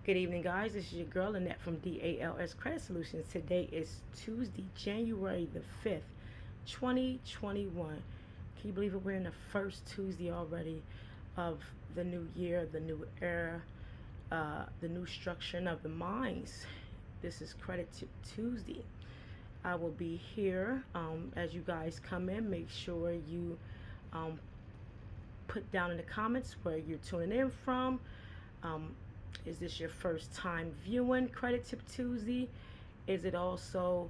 Good evening, guys. This is your girl Annette from DALS Credit Solutions. Today is Tuesday, January the 5th, 2021. Can you believe it? We're in the first Tuesday already of the new year, the new era, the new structuring of the minds. This is Credit Tip Tuesday. I will be here as you guys come in. Make sure you um, put down in the comments where you're tuning in from. Is this your first time viewing Credit Tip Tuesday? Is it also,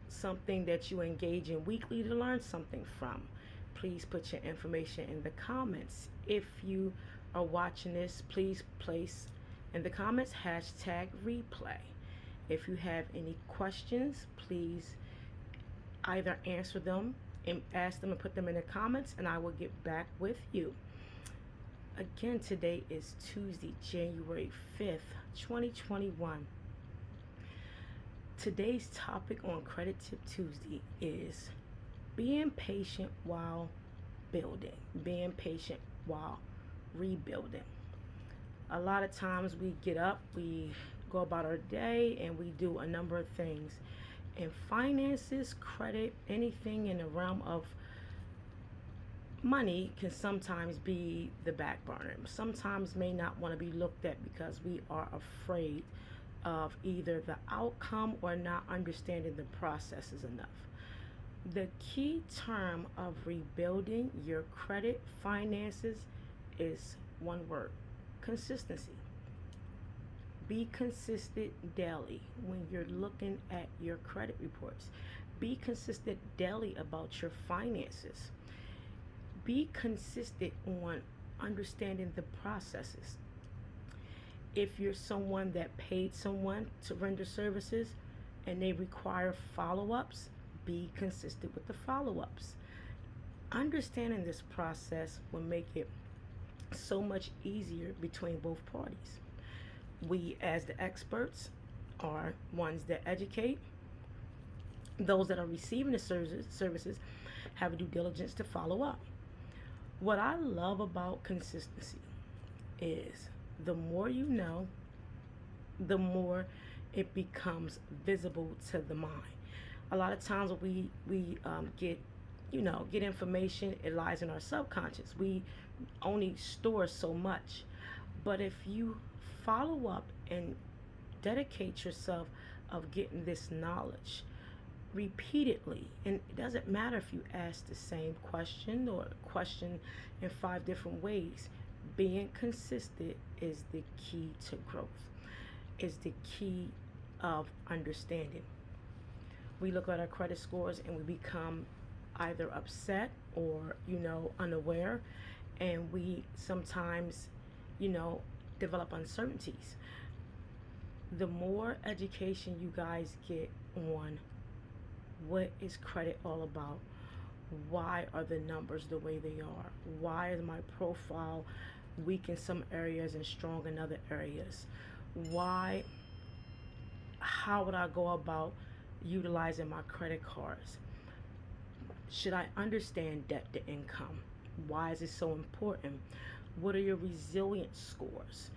something that you engage in weekly to learn something from? Please put your information in the comments. If you are watching this, please place in the comments #replay. If you have any questions, please either answer them and ask them and put them in the comments, and I will get back with you. Again, today is Tuesday, January 5th, 2021. Today's topic on Credit Tip Tuesday is being patient while building, being patient while rebuilding. A lot of times we get up, we go about our day, and we do a number of things. And finances, credit, anything in the realm of money can sometimes be the back burner. Sometimes may not want to be looked at because we are afraid of either the outcome or not understanding the processes enough. The key term of rebuilding your credit finances is one word: consistency. Be consistent daily when you're looking at your credit reports. Be consistent daily about your finances. Be consistent on understanding the processes. If you're someone that paid someone to render services and they require follow-ups, be consistent with the follow-ups. Understanding this process will make it so much easier between both parties. We, as the experts, are ones that educate. Those that are receiving the services have a due diligence to follow up. What I love about consistency is the more you know, the more it becomes visible to the mind. A lot of times when we get information, it lies in our subconscious. We only store so much. But if you follow up and dedicate yourself of getting this knowledge repeatedly, and it doesn't matter if you ask the same question or question in 5 different ways, being consistent is the key to growth, is the key of understanding. We look at our credit scores and we become either upset or unaware, and we sometimes develop uncertainties. The more education you guys get on what is credit all about, why are the numbers the way they are, why is my profile weak in some areas and strong in other areas, how would I go about utilizing my credit cards, should I understand debt to income, why is it so important, what are your resilience scores,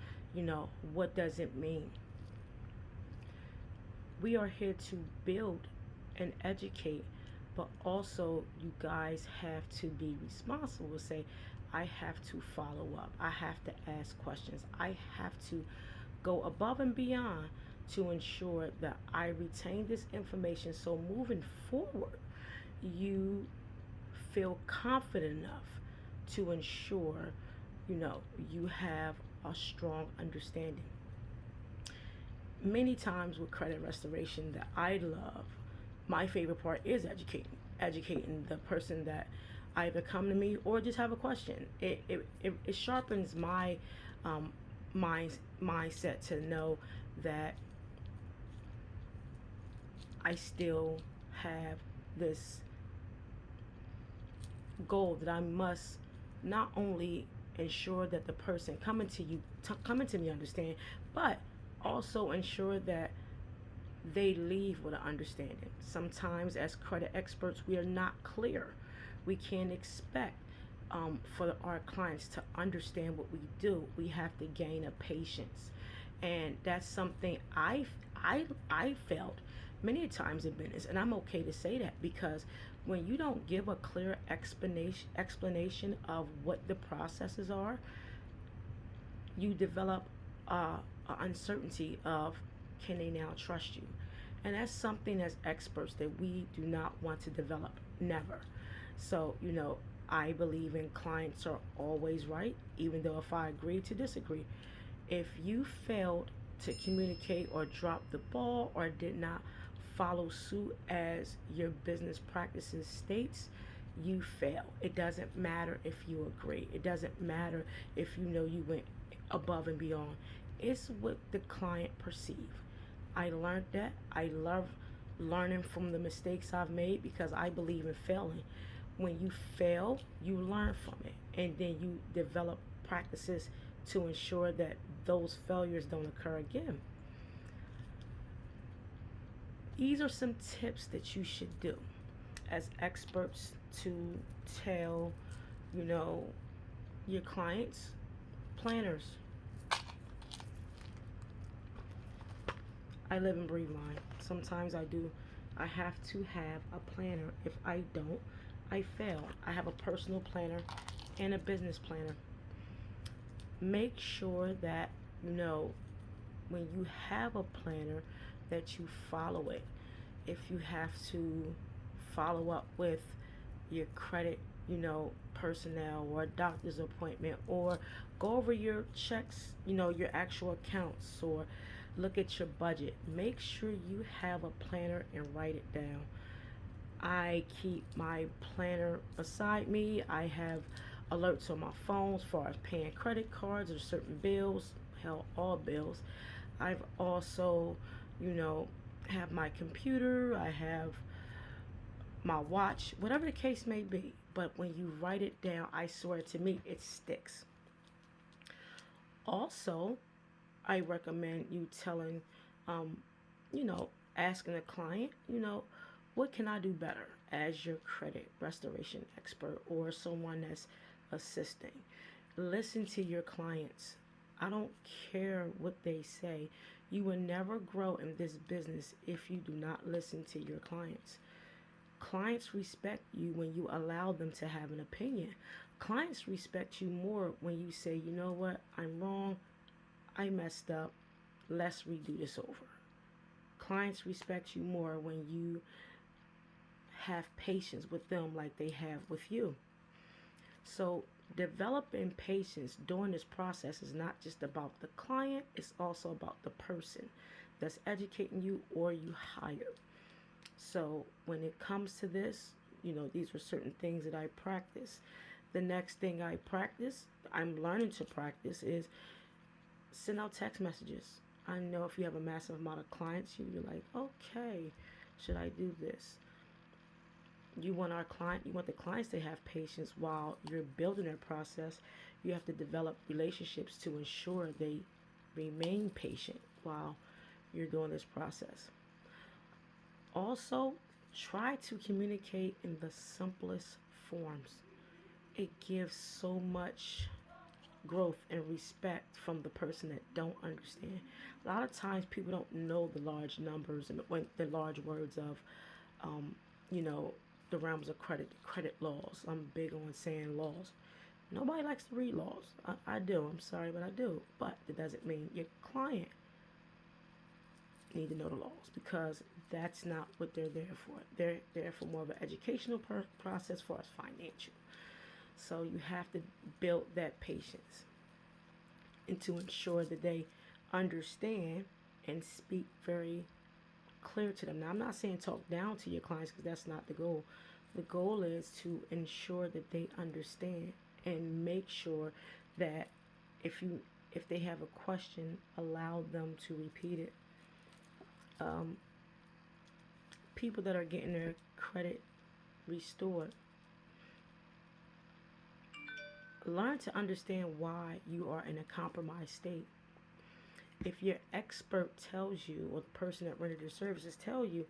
what does it mean? We are here to build and educate, but also you guys have to be responsible. Say, I have to follow up, I have to ask questions, I have to go above and beyond to ensure that I retain this information, so moving forward you feel confident enough to ensure you have a strong understanding. Many times with credit restoration that I love, my favorite part is educating the person that either come to me or just have a question. It sharpens my mindset to know that I still have this goal that I must not only ensure that the person coming to me understand, but also ensure that they leave with an understanding. Sometimes as credit experts we are not clear. We can't expect for our clients to understand what we do, we have to gain a patience, and that's something I felt many times in business, and I'm okay to say that because when you don't give a clear explanation of what the processes are, you develop a uncertainty of can they now trust you, and that's something as experts that we do not want to develop. Never. So I believe in clients are always right, even though if I agree to disagree. If you failed to communicate or dropped the ball or did not follow suit as your business practices states, you fail. It doesn't matter if you agree. It doesn't matter if you went above and beyond. It's what the client perceive. I learned that. I love learning from the mistakes I've made because I believe in failing. When you fail, you learn from it, and then you develop practices to ensure that those failures don't occur again. These are some tips that you should do as experts to tell, you know, your clients, planners. I live and breathe mine. Sometimes I do. I have to have a planner. If I don't, I fail. I have a personal planner and a business planner. Make sure that when you have a planner that you follow it. If you have to follow up with your credit, personnel or a doctor's appointment, or go over your checks, your actual accounts, or look at your budget. Make sure you have a planner and write it down. I keep my planner beside me. I have alerts on my phone as far as paying credit cards or certain bills, hell, all bills. I've also, you know, have my computer, I have my watch, whatever the case may be. But when you write it down, I swear to me, it sticks. Also, I recommend you telling, um, you know, asking a client, what can I do better as your credit restoration expert or someone that's assisting? Listen to your clients. I don't care what they say. You will never grow in this business if you do not listen to your clients. Clients respect you when you allow them to have an opinion. Clients respect you more when you say, you know what, I'm wrong, I messed up, let's redo this over. Clients respect you more when you have patience with them like they have with you. So, developing patience during this process is not just about the client, it's also about the person that's educating you or you hire. So, when it comes to this, these are certain things that I practice. The next thing I'm learning to practice, is send out text messages. I know if you have a massive amount of clients, you're like, okay, should I do this? You want the clients to have patience while you're building their process. You have to develop relationships to ensure they remain patient while you're doing this process. Also, try to communicate in the simplest forms. It gives so much growth and respect from the person that don't understand. A lot of times people don't know the large numbers and the large words of, um, you know, the realms of credit laws. I'm big on saying laws. Nobody likes to read laws. I do. I'm sorry, but I do. But it doesn't mean your client need to know the laws, because that's not what they're there for. They're there for more of an educational process for us financial. So you have to build that patience and to ensure that they understand and speak very clear to them. Now, I'm not saying talk down to your clients, because that's not the goal. The goal is to ensure that they understand and make sure that if they have a question, allow them to repeat it. Um, People that are getting their credit restored, learn to understand why you are in a compromised state. If your expert tells you, or the person that rendered your services tell you,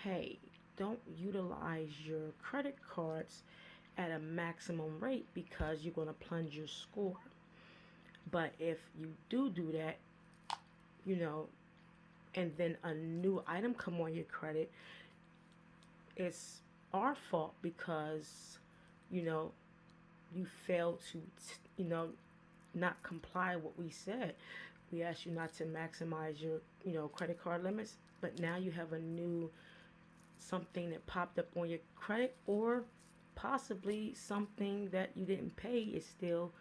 hey, don't utilize your credit cards at a maximum rate because you're going to plunge your score. But if you do that, you know, and then a new item come on your credit, it's our fault because, you know, you failed to, not comply what we said. We asked you not to maximize your, credit card limits, but now you have a new something that popped up on your credit, or possibly something that you didn't pay is still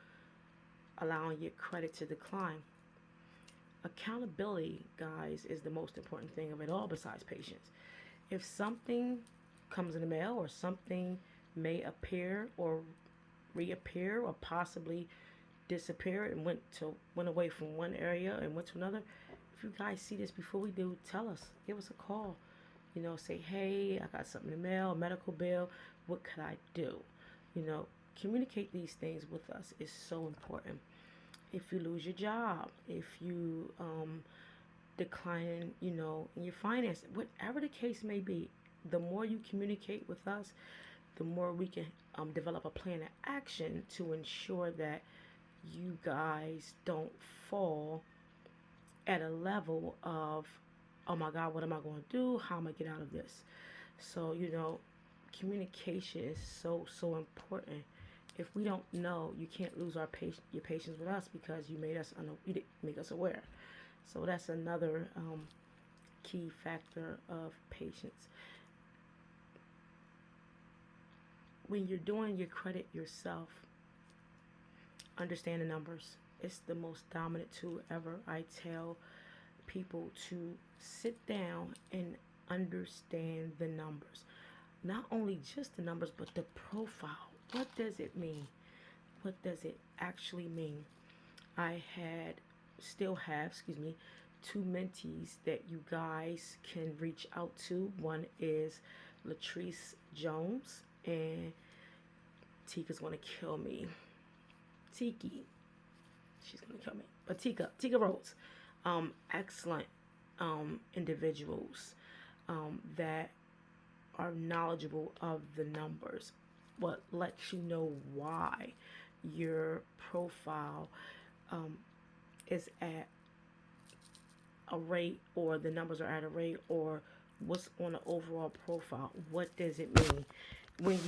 allowing your credit to decline. Accountability, guys, is the most important thing of it all besides patience. If something comes in the mail, or something may appear or reappear or possibly disappear and went away from one area and went to another, if you guys see this before we do, tell us. Give us a call. Say, hey, I got something in the mail, a medical bill. What could I do? Communicate these things with us is so important. If you lose your job, if you decline, in your finance, whatever the case may be, the more you communicate with us, the more we can develop a plan of action to ensure that you guys don't fall at a level of, oh my God, what am I going to do? How am I get out of this? So, communication is so important. If we don't know, you can't lose your patience with us because you didn't make us aware. So that's another key factor of patience. When you're doing your credit yourself, understand the numbers. It's the most dominant tool ever. I tell people to sit down and understand the numbers. Not only just the numbers, but the profile. What does it mean? What does it actually mean? I still have, two mentees that you guys can reach out to. One is Latrice Jones, and Tika's gonna kill me. Tiki, she's gonna kill me. But Tika Rhodes, excellent individuals that are knowledgeable of the numbers. What lets you know why your profile is at a rate, or the numbers are at a rate, or what's on the overall profile. What does it mean? When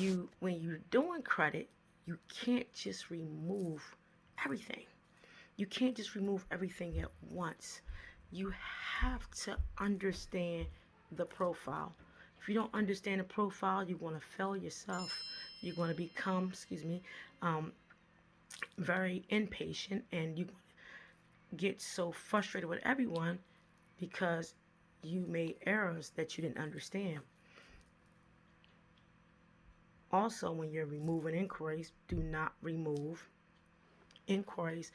you're doing credit, you can't just remove everything. You can't just remove everything at once. You have to understand the profile. If you don't understand the profile, you're going to fail yourself. You're going to become, very impatient, and you're going to get so frustrated with everyone because you made errors that you didn't understand. Also, when you're removing inquiries, do not remove inquiries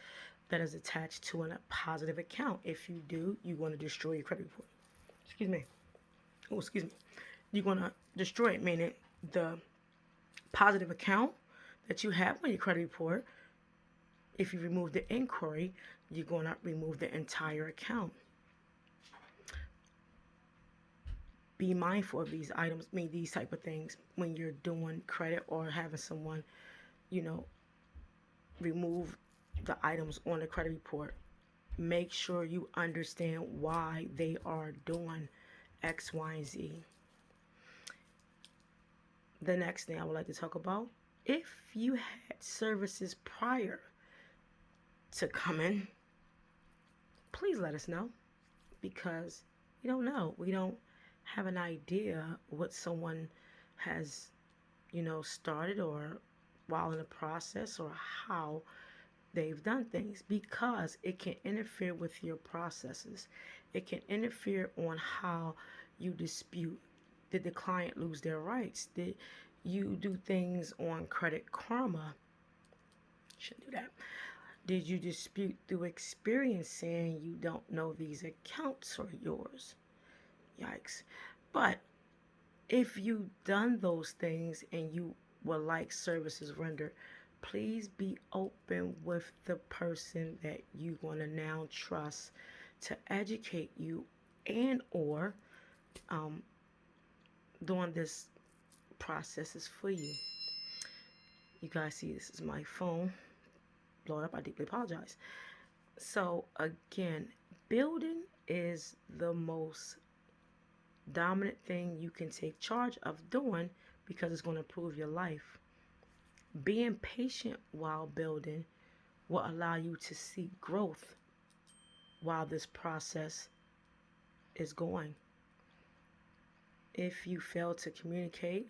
that is attached to a positive account. If you do, you're going to destroy your credit report. Excuse me. You're going to destroy it, meaning the positive account that you have on your credit report. If you remove the inquiry, you're going to remove the entire account. Be mindful of these items, these type of things when you're doing credit or having someone, remove the items on the credit report. Make sure you understand why they are doing X, Y, and Z. The next thing I would like to talk about, if you had services prior to coming, please let us know, because we don't know. We don't have an idea what someone has, started, or while in the process, or how they've done things, because it can interfere with your processes. It can interfere on how you dispute. Did the client lose their rights? Did you do things on Credit Karma? Shouldn't do that. Did you dispute through experience, saying you don't know these accounts are yours? Yikes. But if you've done those things and you would like services rendered, please be open with the person that you want to now trust to educate you, and or doing this process is for you. You guys see this is my phone blowing up. I deeply apologize. So again, building is the most dominant thing you can take charge of doing because it's going to improve your life. Being patient while building will allow you to see growth while this process is going. If you fail to communicate,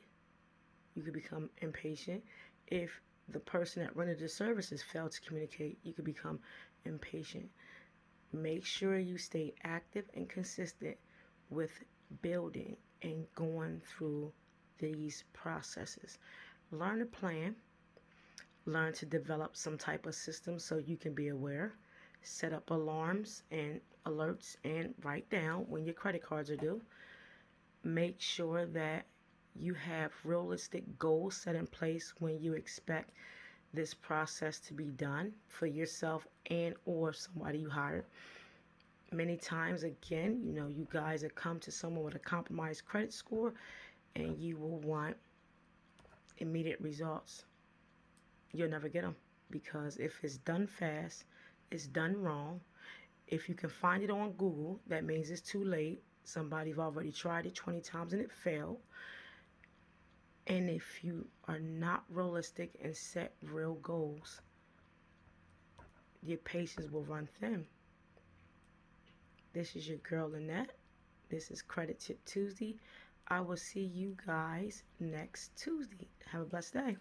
you could become impatient. If the person that rendered the services failed to communicate, you could become impatient. Make sure you stay active and consistent with building and going through these processes. Learn to plan. Learn to develop some type of system so you can be aware. Set up alarms and alerts and write down when your credit cards are due. Make sure that you have realistic goals set in place when you expect this process to be done for yourself and or somebody you hire. Many times, again, you guys have come to someone with a compromised credit score and you will want immediate results. You'll never get them because if it's done fast, it's done wrong. If you can find it on Google, that means it's too late. Somebody's already tried it 20 times and it failed. And if you are not realistic and set real goals, your patience will run thin. This is your girl Lynette. This is Credit Tip Tuesday. I will see you guys next Tuesday. Have a blessed day.